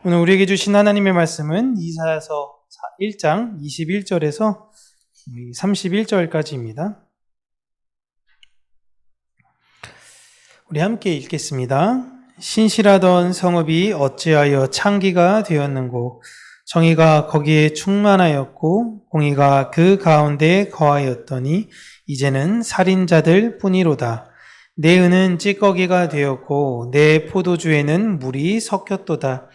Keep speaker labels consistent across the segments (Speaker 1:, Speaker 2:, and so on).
Speaker 1: 오늘 우리에게 주신 하나님의 말씀은 이사야서 1장 21절에서 31절까지입니다. 우리 함께 읽겠습니다. 신실하던 성읍이 어찌하여 창기가 되었는고, 정의가 거기에 충만하였고 공의가 그 가운데 거하였더니 이제는 살인자들 뿐이로다. 내 은은 찌꺼기가 되었고 내 포도주에는 물이 섞였도다.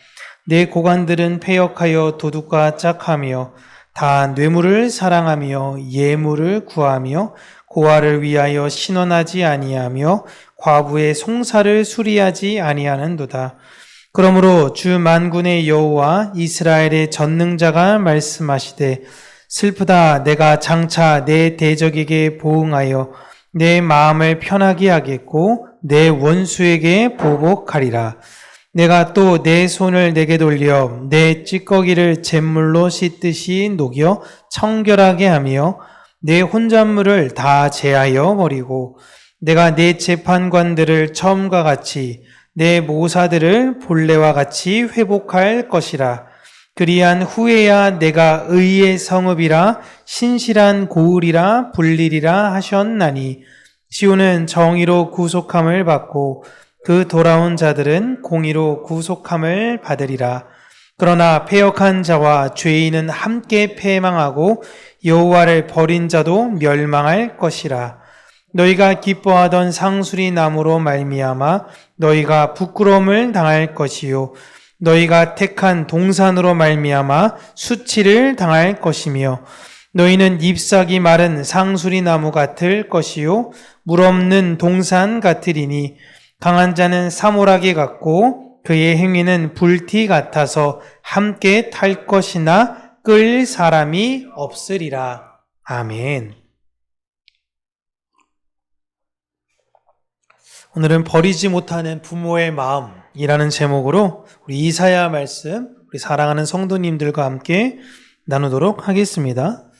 Speaker 1: 내 고관들은 패역하여 도둑과 짝하며 다 뇌물을 사랑하며 예물을 구하며 고아를 위하여 신원하지 아니하며 과부의 송사를 수리하지 아니하는도다. 그러므로 주 만군의 여호와 이스라엘의 전능자가 말씀하시되, 슬프다. 내가 장차 내 대적에게 보응하여 내 마음을 편하게 하겠고 내 원수에게 보복하리라. 내가 또 내 손을 내게 돌려 내 찌꺼기를 잿물로 씻듯이 녹여 청결하게 하며 내 혼잣물을 다 제하여 버리고, 내가 내 재판관들을 처음과 같이 내 모사들을 본래와 같이 회복할 것이라. 그리한 후에야 내가 의의 성읍이라 신실한 고을이라 불리리라 하셨나니, 시온은 정의로 구속함을 받고 그 돌아온 자들은 공의로 구속함을 받으리라. 그러나 패역한 자와 죄인은 함께 패망하고 여호와를 버린 자도 멸망할 것이라. 너희가 기뻐하던 상수리 나무로 말미암아 너희가 부끄러움을 당할 것이요, 너희가 택한 동산으로 말미암아 수치를 당할 것이며, 너희는 잎사귀 마른 상수리 나무 같을 것이요 물 없는 동산 같으리니, 강한 자는 사모라기 같고 그의 행위는 불티 같아서 함께 탈 것이나 끌 사람이 없으리라. 아멘. 오늘은 버리지 못하는 부모의 마음이라는 제목으로 우리 이사야 말씀, 우리 사랑하는 성도님들과 함께 나누도록 하겠습니다.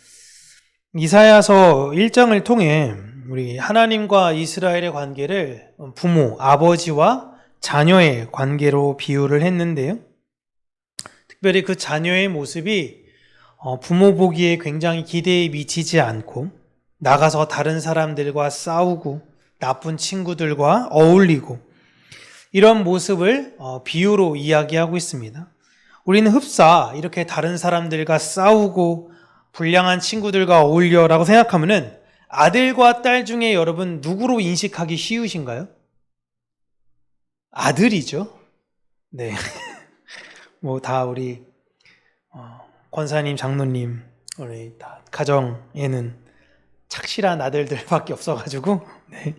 Speaker 1: 이사야서 1장을 통해 우리 하나님과 이스라엘의 관계를 부모, 아버지와 자녀의 관계로 비유를 했는데요. 특별히 그 자녀의 모습이 부모 보기에 굉장히 기대에 미치지 않고 나가서 다른 사람들과 싸우고 나쁜 친구들과 어울리고, 이런 모습을 비유로 이야기하고 있습니다. 우리는 흡사 이렇게 다른 사람들과 싸우고 불량한 친구들과 어울려라고 생각하면은 아들과 딸 중에 여러분 누구로 인식하기 쉬우신가요? 아들이죠. 네. 뭐 다 우리 권사님, 장로님, 우리 다 가정에는 착실한 아들들밖에 없어가지고, 네.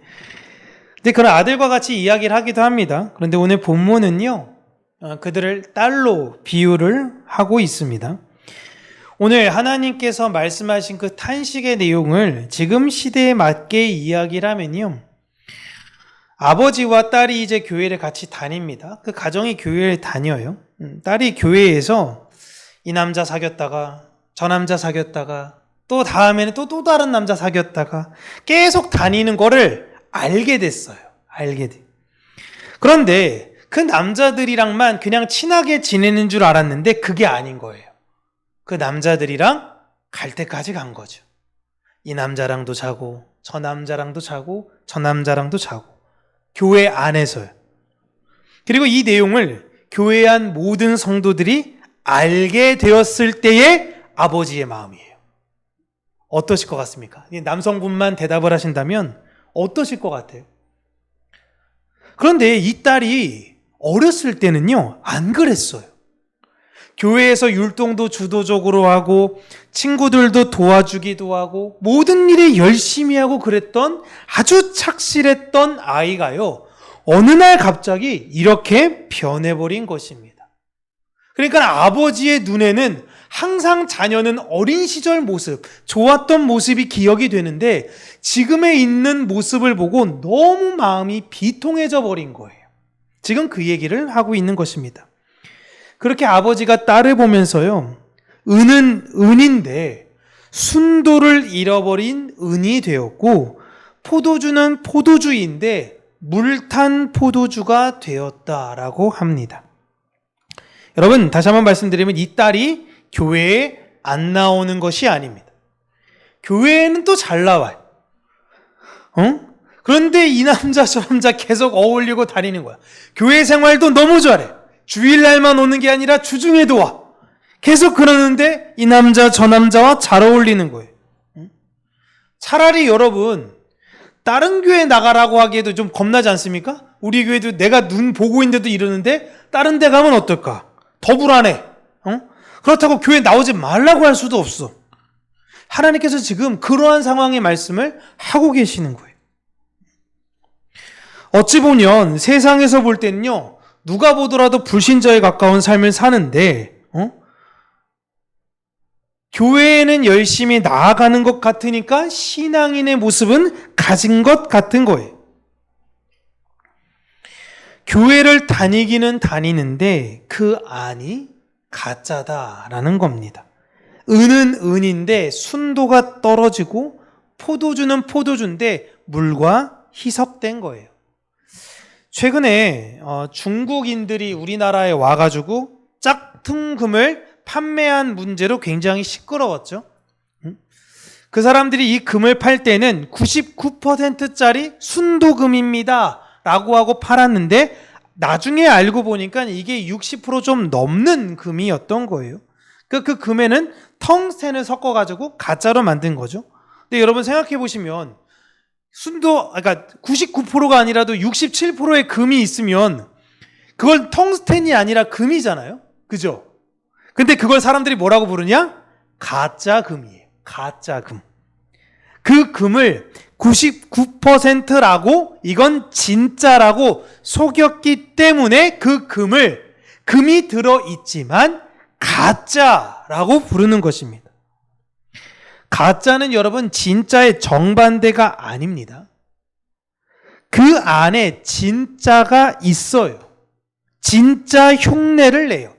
Speaker 1: 근데 그런 아들과 같이 이야기를 하기도 합니다. 그런데 오늘 본문은요, 그들을 딸로 비유를 하고 있습니다. 오늘 하나님께서 말씀하신 그 탄식의 내용을 지금 시대에 맞게 이야기를 하면요, 아버지와 딸이 이제 교회를 같이 다닙니다. 그 가정이 교회를 다녀요. 딸이 교회에서 이 남자 사귀었다가 저 남자 사귀었다가 또 다음에는 또 다른 남자 사귀었다가 계속 다니는 거를 알게 됐어요. 알게 돼. 그런데 그 남자들이랑만 그냥 친하게 지내는 줄 알았는데 그게 아닌 거예요. 그 남자들이랑 갈 때까지 간 거죠. 이 남자랑도 자고 저 남자랑도 자고 저 남자랑도 자고, 교회 안에서요. 그리고 이 내용을 교회 안 모든 성도들이 알게 되었을 때의 아버지의 마음이에요. 어떠실 것 같습니까? 남성분만 대답을 하신다면 어떠실 것 같아요? 그런데 이 딸이 어렸을 때는요, 안 그랬어요. 교회에서 율동도 주도적으로 하고 친구들도 도와주기도 하고 모든 일에 열심히 하고 그랬던 아주 착실했던 아이가요, 어느 날 갑자기 이렇게 변해버린 것입니다. 그러니까 아버지의 눈에는 항상 자녀는 어린 시절 모습, 좋았던 모습이 기억이 되는데 지금에 있는 모습을 보고 너무 마음이 비통해져 버린 거예요. 지금 그 얘기를 하고 있는 것입니다. 그렇게 아버지가 딸을 보면서요, 은은 은인데 순도를 잃어버린 은이 되었고, 포도주는 포도주인데 물탄 포도주가 되었다라고 합니다. 여러분, 다시 한번 말씀드리면 이 딸이 교회에 안 나오는 것이 아닙니다. 교회에는 또 잘 나와요. 그런데 이 남자 저 남자 계속 어울리고 다니는 거야. 교회 생활도 너무 잘해. 주일날만 오는 게 아니라 주중에도 와. 계속 그러는데 이 남자 저 남자와 잘 어울리는 거예요. 차라리 여러분, 다른 교회 나가라고 하기에도 좀 겁나지 않습니까? 우리 교회도 내가 눈 보고 있는데도 이러는데 다른 데 가면 어떨까? 더 불안해. 그렇다고 교회 나오지 말라고 할 수도 없어. 하나님께서 지금 그러한 상황의 말씀을 하고 계시는 거예요. 어찌 보면 세상에서 볼 때는요, 누가 보더라도 불신자에 가까운 삶을 사는데 교회에는 열심히 나아가는 것 같으니까 신앙인의 모습은 가진 것 같은 거예요. 교회를 다니기는 다니는데 그 안이 가짜다라는 겁니다. 은은 은인데 순도가 떨어지고 포도주는 포도주인데 물과 희석된 거예요. 최근에 중국인들이 우리나라에 와가지고 짝퉁금을 판매한 문제로 굉장히 시끄러웠죠. 그 사람들이 이 금을 팔 때는 99%짜리 순도금입니다 라고 하고 팔았는데 나중에 알고 보니까 이게 60% 좀 넘는 금이었던 거예요. 그 금에는 텅스텐을 섞어가지고 가짜로 만든 거죠. 근데 여러분 생각해 보시면 그러니까 99%가 아니라도 67%의 금이 있으면 그걸 텅스텐이 아니라 금이잖아요. 그죠? 근데 그걸 사람들이 뭐라고 부르냐? 가짜 금이에요. 가짜 금. 그 금을 99%라고 이건 진짜라고 속였기 때문에 그 금이 들어있지만 가짜라고 부르는 것입니다. 가짜는 여러분 진짜의 정반대가 아닙니다. 그 안에 진짜가 있어요. 진짜 흉내를 내요.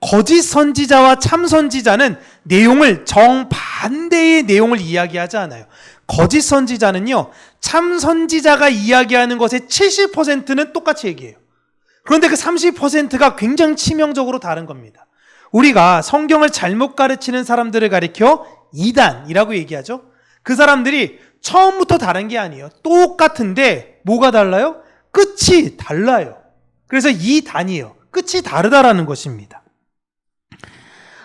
Speaker 1: 거짓 선지자와 참 선지자는 내용을 정반대의 내용을 이야기하지 않아요. 거짓 선지자는요, 참 선지자가 이야기하는 것의 70%는 똑같이 얘기해요. 그런데 그 30%가 굉장히 치명적으로 다른 겁니다. 우리가 성경을 잘못 가르치는 사람들을 가리켜 이단이라고 얘기하죠. 그 사람들이 처음부터 다른 게 아니에요. 똑같은데 뭐가 달라요? 끝이 달라요. 그래서 이단이에요. 끝이 다르다라는 것입니다.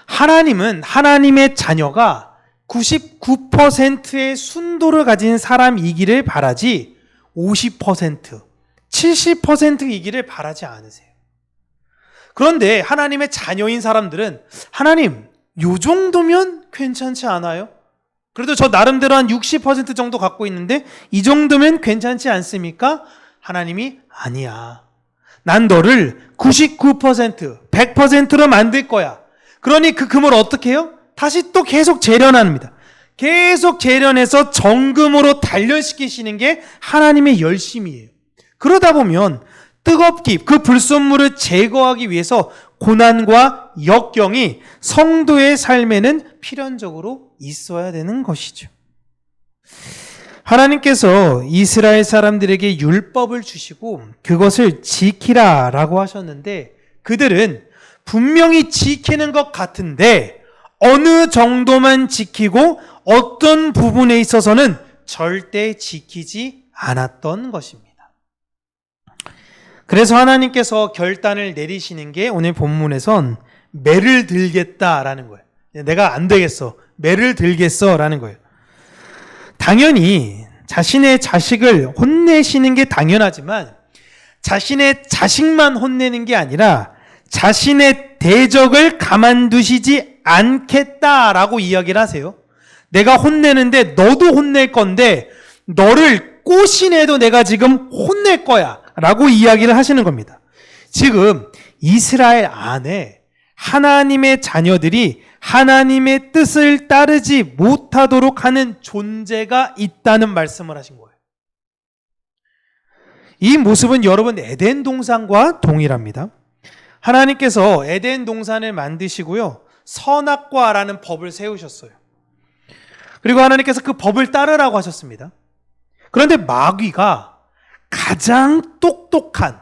Speaker 1: 하나님은 하나님의 자녀가 99%의 순도를 가진 사람이기를 바라지 50%, 70%이기를 바라지 않으세요. 그런데 하나님의 자녀인 사람들은 하나님, 요 정도면 괜찮지 않아요? 그래도 저 나름대로 한 60% 정도 갖고 있는데 이 정도면 괜찮지 않습니까? 하나님이 아니야. 난 너를 99%, 100%로 만들 거야. 그러니 그 금을 어떻게 해요? 다시 또 계속 재련합니다. 계속 재련해서 정금으로 단련시키시는 게 하나님의 열심이에요. 그러다 보면 뜨겁게 그 불순물을 제거하기 위해서 고난과 역경이 성도의 삶에는 필연적으로 있어야 되는 것이죠. 하나님께서 이스라엘 사람들에게 율법을 주시고 그것을 지키라라고 하셨는데 그들은 분명히 지키는 것 같은데 어느 정도만 지키고 어떤 부분에 있어서는 절대 지키지 않았던 것입니다. 그래서 하나님께서 결단을 내리시는 게 오늘 본문에선 매를 들겠다라는 거예요. 내가 안 되겠어. 매를 들겠어라는 거예요. 당연히 자신의 자식을 혼내시는 게 당연하지만 자신의 자식만 혼내는 게 아니라 자신의 대적을 가만두시지 않겠다라고 이야기를 하세요. 내가 혼내는데 너도 혼낼 건데 너를 꼬시내도 내가 지금 혼낼 거야 라고 이야기를 하시는 겁니다. 지금 이스라엘 안에 하나님의 자녀들이 하나님의 뜻을 따르지 못하도록 하는 존재가 있다는 말씀을 하신 거예요. 이 모습은 여러분 에덴 동산과 동일합니다. 하나님께서 에덴 동산을 만드시고요. 선악과라는 법을 세우셨어요. 그리고 하나님께서 그 법을 따르라고 하셨습니다. 그런데 마귀가 가장 똑똑한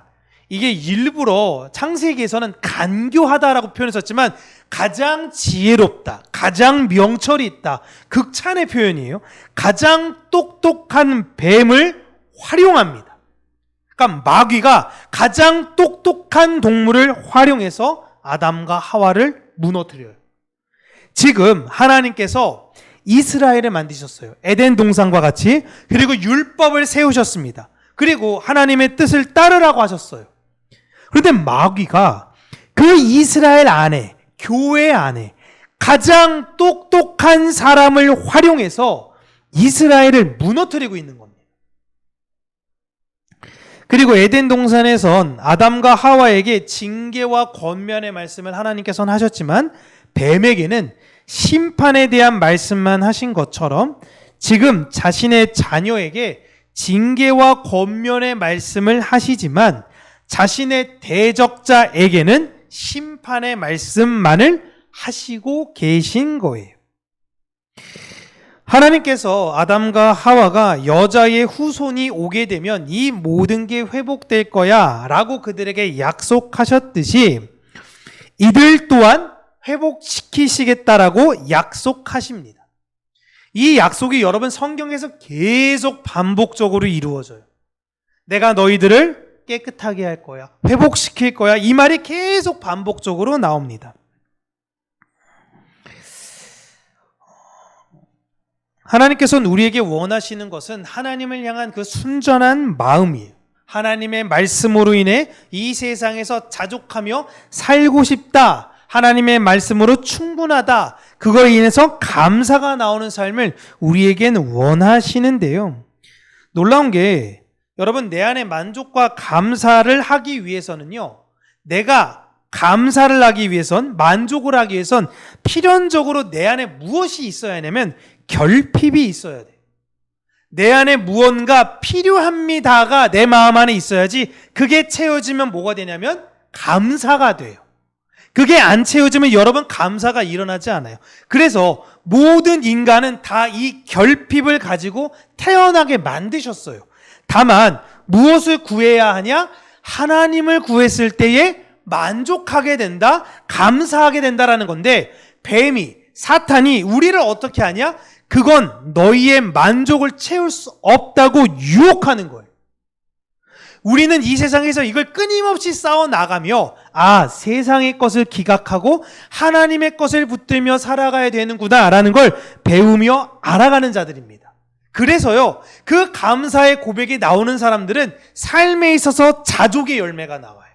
Speaker 1: 이게 일부러 창세기에서는 간교하다라고 표현했었지만 가장 지혜롭다, 가장 명철이 있다, 극찬의 표현이에요. 가장 똑똑한 뱀을 활용합니다. 그러니까 마귀가 가장 똑똑한 동물을 활용해서 아담과 하와를 무너뜨려요. 지금 하나님께서 이스라엘을 만드셨어요. 에덴 동산과 같이. 그리고 율법을 세우셨습니다. 그리고 하나님의 뜻을 따르라고 하셨어요. 그런데 마귀가 그 이스라엘 안에, 교회 안에 가장 똑똑한 사람을 활용해서 이스라엘을 무너뜨리고 있는 겁니다. 그리고 에덴 동산에선 아담과 하와에게 징계와 권면의 말씀을 하나님께서는 하셨지만 뱀에게는 심판에 대한 말씀만 하신 것처럼 지금 자신의 자녀에게 징계와 권면의 말씀을 하시지만 자신의 대적자에게는 심판의 말씀만을 하시고 계신 거예요. 하나님께서 아담과 하와가 여자의 후손이 오게 되면 이 모든 게 회복될 거야 라고 그들에게 약속하셨듯이 이들 또한 회복시키시겠다라고 약속하십니다. 이 약속이 여러분 성경에서 계속 반복적으로 이루어져요. 내가 너희들을 깨끗하게 할 거야, 회복시킬 거야, 이 말이 계속 반복적으로 나옵니다. 하나님께서는 우리에게 원하시는 것은 하나님을 향한 그 순전한 마음이에요. 하나님의 말씀으로 인해 이 세상에서 자족하며 살고 싶다, 하나님의 말씀으로 충분하다, 그거에 인해서 감사가 나오는 삶을 우리에겐 원하시는데요. 놀라운 게 여러분, 내 안에 만족과 감사를 하기 위해서는요, 내가 감사를 하기 위해선, 만족을 하기 위해선 필연적으로 내 안에 무엇이 있어야 하냐면 결핍이 있어야 돼요. 내 안에 무언가 필요합니다가 내 마음 안에 있어야지 그게 채워지면 뭐가 되냐면 감사가 돼요. 그게 안 채워지면 여러분 감사가 일어나지 않아요. 그래서 모든 인간은 다 이 결핍을 가지고 태어나게 만드셨어요. 다만 무엇을 구해야 하냐? 하나님을 구했을 때에 만족하게 된다, 감사하게 된다라는 건데 뱀이, 사탄이 우리를 어떻게 하냐? 그건 너희의 만족을 채울 수 없다고 유혹하는 거예요. 우리는 이 세상에서 이걸 끊임없이 싸워나가며 세상의 것을 기각하고 하나님의 것을 붙들며 살아가야 되는구나 라는 걸 배우며 알아가는 자들입니다. 그래서요, 그 감사의 고백이 나오는 사람들은 삶에 있어서 자족의 열매가 나와요.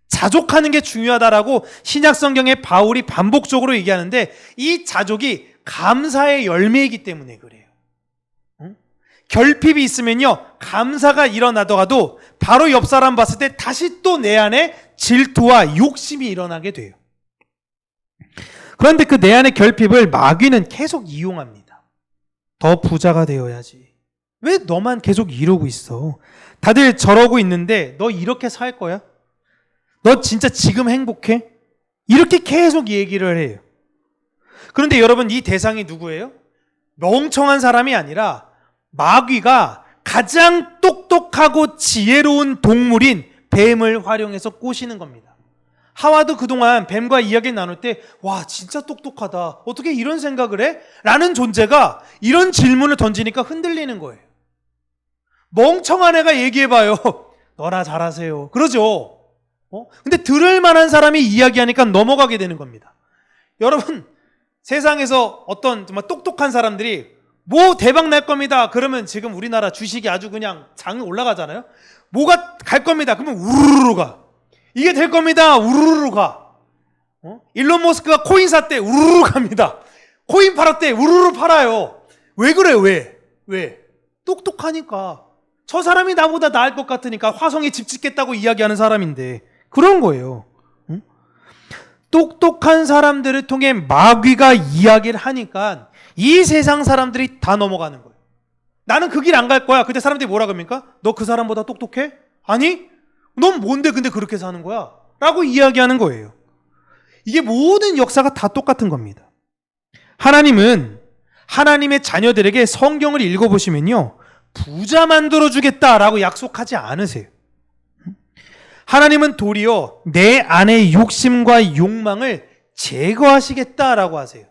Speaker 1: 자족하는 게 중요하다라고 신약 성경에 바울이 반복적으로 얘기하는데 이 자족이 감사의 열매이기 때문에 그래요. 결핍이 있으면요, 감사가 일어나더라도 바로 옆 사람 봤을 때 다시 또 내 안에 질투와 욕심이 일어나게 돼요. 그런데 그 내 안의 결핍을 마귀는 계속 이용합니다. 더 부자가 되어야지. 왜 너만 계속 이러고 있어? 다들 저러고 있는데 너 이렇게 살 거야? 너 진짜 지금 행복해? 이렇게 계속 얘기를 해요. 그런데 여러분, 이 대상이 누구예요? 멍청한 사람이 아니라 마귀가 가장 똑똑하고 지혜로운 동물인 뱀을 활용해서 꼬시는 겁니다. 하와도 그동안 뱀과 이야기를 나눌 때 와, 진짜 똑똑하다, 어떻게 이런 생각을 해? 라는 존재가 이런 질문을 던지니까 흔들리는 거예요. 멍청한 애가 얘기해봐요. 너나 잘하세요. 그러죠. 근데 들을 만한 사람이 이야기하니까 넘어가게 되는 겁니다. 여러분, 세상에서 어떤 정말 똑똑한 사람들이 뭐 대박 날 겁니다. 그러면 지금 우리나라 주식이 아주 그냥 장이 올라가잖아요. 뭐가 갈 겁니다. 그러면 우르르 가. 이게 될 겁니다. 우르르 가. 일론 머스크가 코인 샀대. 우르르 갑니다. 코인 팔았대. 우르르 팔아요. 왜 그래요? 왜? 똑똑하니까. 저 사람이 나보다 나을 것 같으니까 화성에 집 짓겠다고 이야기하는 사람인데 그런 거예요. 똑똑한 사람들을 통해 마귀가 이야기를 하니까 이 세상 사람들이 다 넘어가는 거예요. 나는 그 길 안 갈 거야. 그때 사람들이 뭐라 그럽니까? 너 그 사람보다 똑똑해? 아니? 넌 뭔데 근데 그렇게 사는 거야? 라고 이야기하는 거예요. 이게 모든 역사가 다 똑같은 겁니다. 하나님은 하나님의 자녀들에게 성경을 읽어보시면요, 부자 만들어주겠다라고 약속하지 않으세요. 하나님은 도리어 내 안의 욕심과 욕망을 제거하시겠다라고 하세요.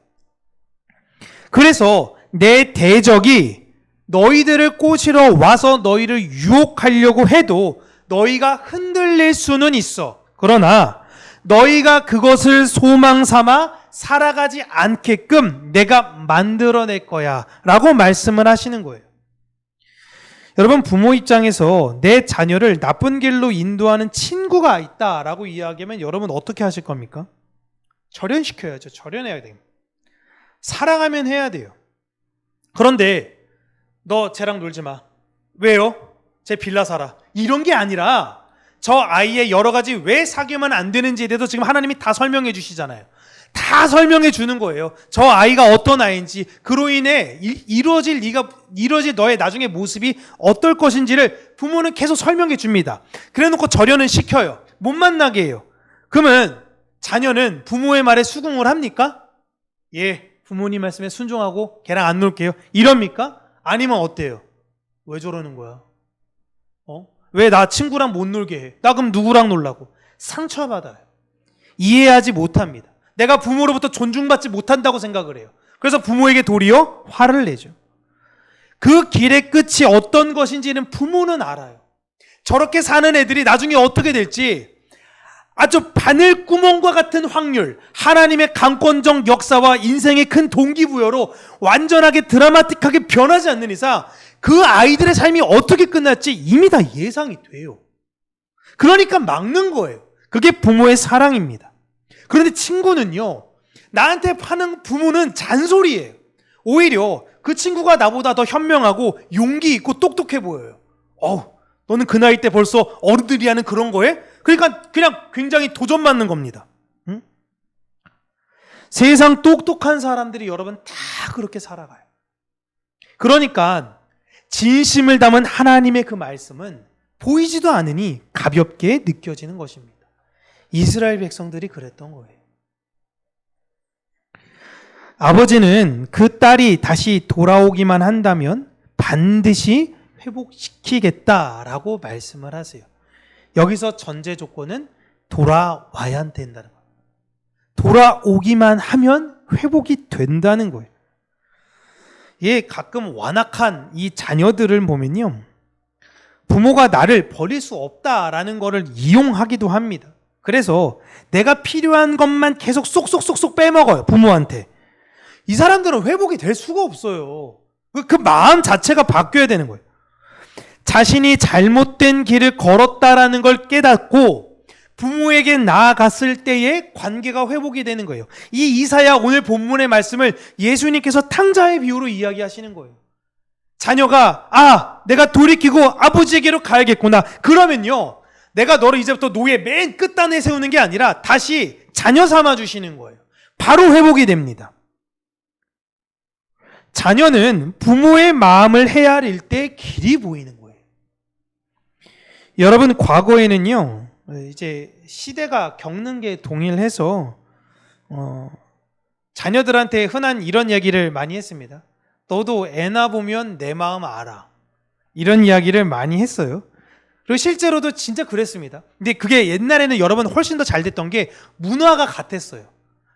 Speaker 1: 그래서 내 대적이 너희들을 꼬시러 와서 너희를 유혹하려고 해도 너희가 흔들릴 수는 있어. 그러나 너희가 그것을 소망 삼아 살아가지 않게끔 내가 만들어낼 거야 라고 말씀을 하시는 거예요. 여러분, 부모 입장에서 내 자녀를 나쁜 길로 인도하는 친구가 있다라고 이야기하면 여러분 어떻게 하실 겁니까? 절연시켜야죠. 절연해야 됩니다. 사랑하면 해야 돼요. 그런데 너 쟤랑 놀지 마. 왜요? 쟤 빌라 살아. 이런 게 아니라 저 아이의 여러 가지 왜 사귀면 안 되는지에 대해서 지금 하나님이 다 설명해 주시잖아요. 다 설명해 주는 거예요. 저 아이가 어떤 아이인지, 그로 인해 이루어질 너의 나중의 모습이 어떨 것인지를 부모는 계속 설명해 줍니다. 그래 놓고 절연은 시켜요. 못 만나게 해요. 그러면 자녀는 부모의 말에 수긍을 합니까? 예, 부모님 말씀에 순종하고 걔랑 안 놀게요. 이럽니까? 아니면 어때요? 왜 저러는 거야? 왜 나 친구랑 못 놀게 해? 나 그럼 누구랑 놀라고? 상처받아요. 이해하지 못합니다. 내가 부모로부터 존중받지 못한다고 생각을 해요. 그래서 부모에게 도리어 화를 내죠. 그 길의 끝이 어떤 것인지는 부모는 알아요. 저렇게 사는 애들이 나중에 어떻게 될지 아주 바늘구멍과 같은 확률, 하나님의 강권적 역사와 인생의 큰 동기부여로 완전하게 드라마틱하게 변하지 않는 이상 그 아이들의 삶이 어떻게 끝날지 이미 다 예상이 돼요. 그러니까 막는 거예요. 그게 부모의 사랑입니다. 그런데 친구는요, 나한테 파는 부모는 잔소리예요. 오히려 그 친구가 나보다 더 현명하고 용기 있고 똑똑해 보여요. 너는 그 나이 때 벌써 어른들이 하는 그런 거에? 그러니까 그냥 굉장히 도전받는 겁니다. 응? 세상 똑똑한 사람들이 여러분 다 그렇게 살아가요. 그러니까 진심을 담은 하나님의 그 말씀은 보이지도 않으니 가볍게 느껴지는 것입니다. 이스라엘 백성들이 그랬던 거예요. 아버지는 그 딸이 다시 돌아오기만 한다면 반드시 회복시키겠다라고 말씀을 하세요. 여기서 전제 조건은 돌아와야 된다는 거예요. 돌아오기만 하면 회복이 된다는 거예요. 가끔 완악한 이 자녀들을 보면요, 부모가 나를 버릴 수 없다라는 것을 이용하기도 합니다. 그래서 내가 필요한 것만 계속 쏙쏙쏙쏙 빼먹어요, 부모한테. 이 사람들은 회복이 될 수가 없어요. 그 마음 자체가 바뀌어야 되는 거예요. 자신이 잘못된 길을 걸었다라는 걸 깨닫고 부모에게 나아갔을 때의 관계가 회복이 되는 거예요. 이 이사야 오늘 본문의 말씀을 예수님께서 탕자의 비유로 이야기하시는 거예요. 자녀가 내가 돌이키고 아버지에게로 가야겠구나. 그러면요, 내가 너를 이제부터 노예 맨 끝단에 세우는 게 아니라 다시 자녀 삼아 주시는 거예요. 바로 회복이 됩니다. 자녀는 부모의 마음을 헤아릴 때 길이 보이는 거예요. 여러분, 과거에는요, 이제 시대가 겪는 게 동일해서 자녀들한테 흔한 이런 이야기를 많이 했습니다. 너도 애나 보면 내 마음 알아. 이런 이야기를 많이 했어요. 그리고 실제로도 진짜 그랬습니다. 근데 그게 옛날에는 여러분 훨씬 더 잘 됐던 게 문화가 같았어요.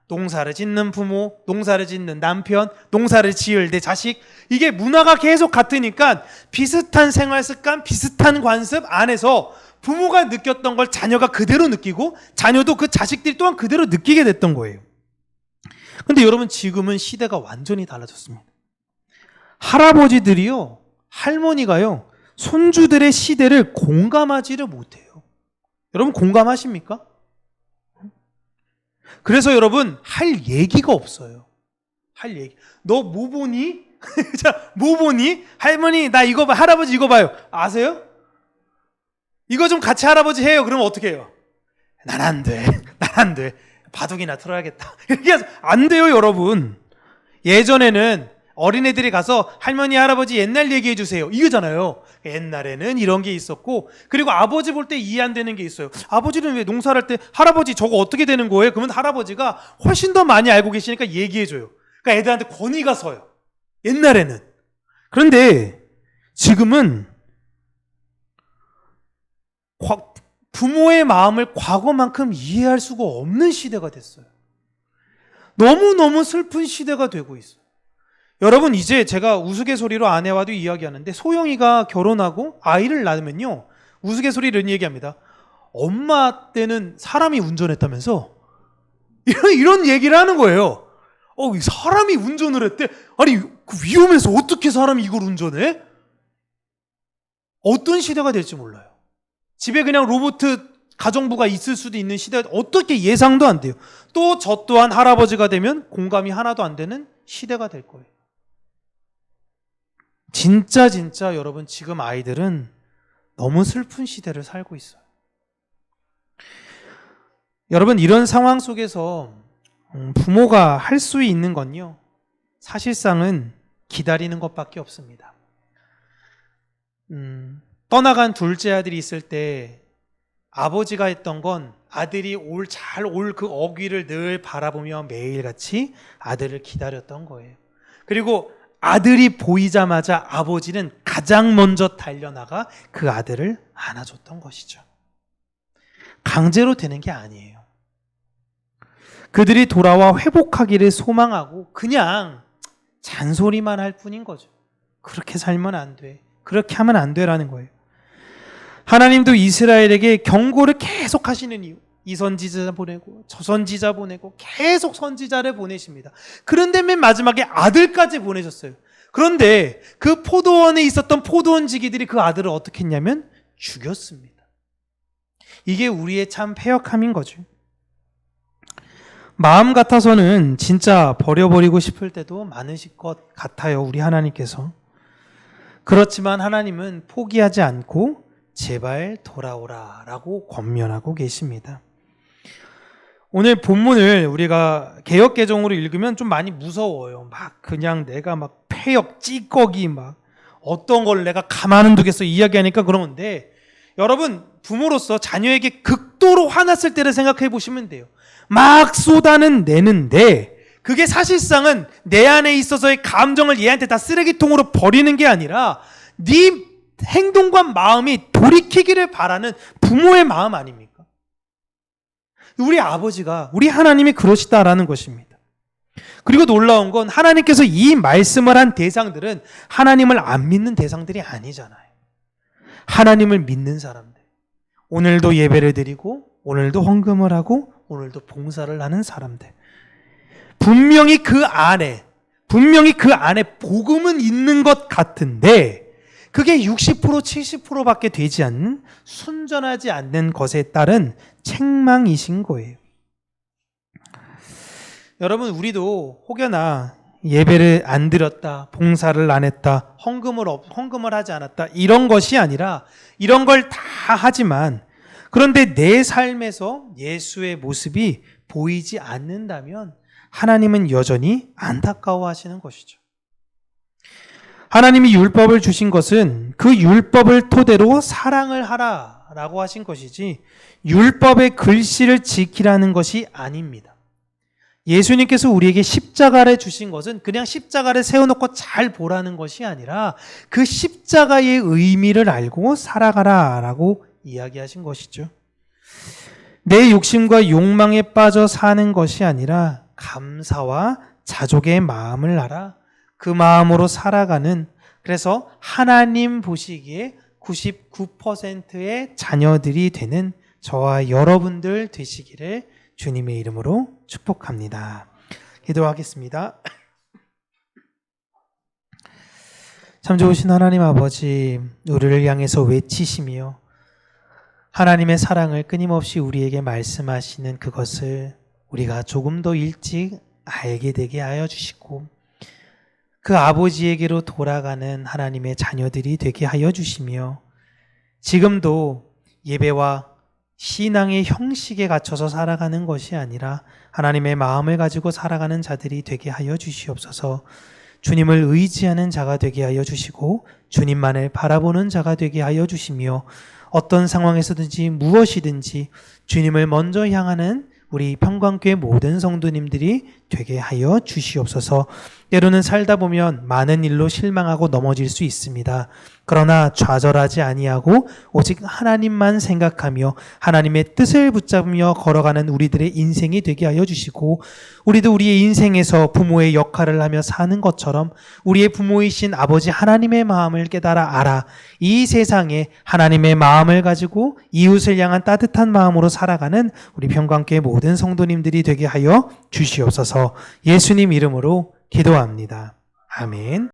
Speaker 1: 농사를 짓는 부모, 농사를 짓는 남편, 농사를 지을 내 자식, 이게 문화가 계속 같으니까 비슷한 생활 습관, 비슷한 관습 안에서 부모가 느꼈던 걸 자녀가 그대로 느끼고 자녀도 그 자식들이 또한 그대로 느끼게 됐던 거예요. 근데 여러분, 지금은 시대가 완전히 달라졌습니다. 할아버지들이요, 할머니가요, 손주들의 시대를 공감하지를 못해요. 여러분, 공감하십니까? 그래서 여러분, 할 얘기가 없어요. 할 얘기. 너 뭐 보니? 자, 뭐 보니? 할머니, 나 이거 봐. 할아버지 이거 봐요. 아세요? 이거 좀 같이 할아버지 해요. 그러면 어떻게 해요? 난 안 돼. 난 안 돼. 바둑이나 틀어야겠다. 이렇게 해서 안 돼요, 여러분. 예전에는 어린애들이 가서 할머니, 할아버지 옛날 얘기해 주세요. 이거잖아요. 옛날에는 이런 게 있었고, 그리고 아버지 볼 때 이해 안 되는 게 있어요. 아버지는 왜 농사를 할 때 할아버지 저거 어떻게 되는 거예요? 그러면 할아버지가 훨씬 더 많이 알고 계시니까 얘기해 줘요. 그러니까 애들한테 권위가 서요. 옛날에는. 그런데 지금은 부모의 마음을 과거만큼 이해할 수가 없는 시대가 됐어요. 너무너무 슬픈 시대가 되고 있어요. 여러분, 이제 제가 우스갯소리로 아내와도 이야기하는데, 소영이가 결혼하고 아이를 낳으면요, 우스갯소리로 이런 얘기합니다. 엄마 때는 사람이 운전했다면서? 이런 얘기를 하는 거예요. 사람이 운전을 했대? 아니, 그 위험해서 어떻게 사람이 이걸 운전해? 어떤 시대가 될지 몰라요. 집에 그냥 로봇 가정부가 있을 수도 있는 시대가 어떻게 예상도 안 돼요. 또 저 또한 할아버지가 되면 공감이 하나도 안 되는 시대가 될 거예요. 진짜 여러분, 지금 아이들은 너무 슬픈 시대를 살고 있어요. 여러분, 이런 상황 속에서 부모가 할 수 있는 건요, 사실상은 기다리는 것밖에 없습니다. 떠나간 둘째 아들이 있을 때 아버지가 했던 건 아들이 잘 올 그 어귀를 늘 바라보며 매일같이 아들을 기다렸던 거예요. 그리고 아들이 보이자마자 아버지는 가장 먼저 달려나가 그 아들을 안아줬던 것이죠. 강제로 되는 게 아니에요. 그들이 돌아와 회복하기를 소망하고 그냥 잔소리만 할 뿐인 거죠. 그렇게 살면 안 돼. 그렇게 하면 안 되라는 거예요. 하나님도 이스라엘에게 경고를 계속 하시는 이유, 이 선지자 보내고 저 선지자 보내고 계속 선지자를 보내십니다. 그런데 맨 마지막에 아들까지 보내셨어요. 그런데 그 포도원에 있었던 포도원 지기들이 그 아들을 어떻게 했냐면 죽였습니다. 이게 우리의 참 패역함인 거죠. 마음 같아서는 진짜 버려버리고 싶을 때도 많으실 것 같아요, 우리 하나님께서. 그렇지만 하나님은 포기하지 않고 제발 돌아오라 라고 권면하고 계십니다. 오늘 본문을 우리가 개역개정으로 읽으면 좀 많이 무서워요. 막 그냥 내가 막 패역, 찌꺼기 막 어떤 걸 내가 가만 안 두겠어 이야기하니까 그러는데, 여러분, 부모로서 자녀에게 극도로 화났을 때를 생각해 보시면 돼요. 막 쏟아내는데 그게 사실상은 내 안에 있어서의 감정을 얘한테 다 쓰레기통으로 버리는 게 아니라 네 행동과 마음이 돌이키기를 바라는 부모의 마음 아닙니까? 우리 아버지가, 우리 하나님이 그러시다라는 것입니다. 그리고 놀라운 건 하나님께서 이 말씀을 한 대상들은 하나님을 안 믿는 대상들이 아니잖아요. 하나님을 믿는 사람들. 오늘도 예배를 드리고 오늘도 헌금을 하고 오늘도 봉사를 하는 사람들. 분명히 그 안에 복음은 있는 것 같은데 그게 60% 70%밖에 되지 않는, 순전하지 않는 것에 따른 책망이신 거예요. 여러분, 우리도 혹여나 예배를 안 드렸다, 봉사를 안 했다, 헌금을 하지 않았다, 이런 것이 아니라 이런 걸 다 하지만 그런데 내 삶에서 예수의 모습이 보이지 않는다면 하나님은 여전히 안타까워하시는 것이죠. 하나님이 율법을 주신 것은 그 율법을 토대로 사랑을 하라라고 하신 것이지 율법의 글씨를 지키라는 것이 아닙니다. 예수님께서 우리에게 십자가를 주신 것은 그냥 십자가를 세워놓고 잘 보라는 것이 아니라 그 십자가의 의미를 알고 살아가라라고 이야기하신 것이죠. 내 욕심과 욕망에 빠져 사는 것이 아니라 감사와 자족의 마음을 알아 그 마음으로 살아가는, 그래서 하나님 보시기에 99%의 자녀들이 되는 저와 여러분들 되시기를 주님의 이름으로 축복합니다. 기도하겠습니다. 참 좋으신 하나님 아버지, 우리를 향해서 외치시며 하나님의 사랑을 끊임없이 우리에게 말씀하시는 그것을 우리가 조금 더 일찍 알게 되게 하여 주시고 그 아버지에게로 돌아가는 하나님의 자녀들이 되게 하여 주시며 지금도 예배와 신앙의 형식에 갇혀서 살아가는 것이 아니라 하나님의 마음을 가지고 살아가는 자들이 되게 하여 주시옵소서. 주님을 의지하는 자가 되게 하여 주시고 주님만을 바라보는 자가 되게 하여 주시며 어떤 상황에서든지 무엇이든지 주님을 먼저 향하는 우리 평강교회 모든 성도님들이 되게 하여 주시옵소서. 때로는 살다 보면 많은 일로 실망하고 넘어질 수 있습니다. 그러나 좌절하지 아니하고 오직 하나님만 생각하며 하나님의 뜻을 붙잡으며 걸어가는 우리들의 인생이 되게 하여 주시고, 우리도 우리의 인생에서 부모의 역할을 하며 사는 것처럼 우리의 부모이신 아버지 하나님의 마음을 깨달아 알아 이 세상에 하나님의 마음을 가지고 이웃을 향한 따뜻한 마음으로 살아가는 우리 평강교회 모든 성도님들이 되게 하여 주시옵소서. 예수님 이름으로 기도합니다. 아멘.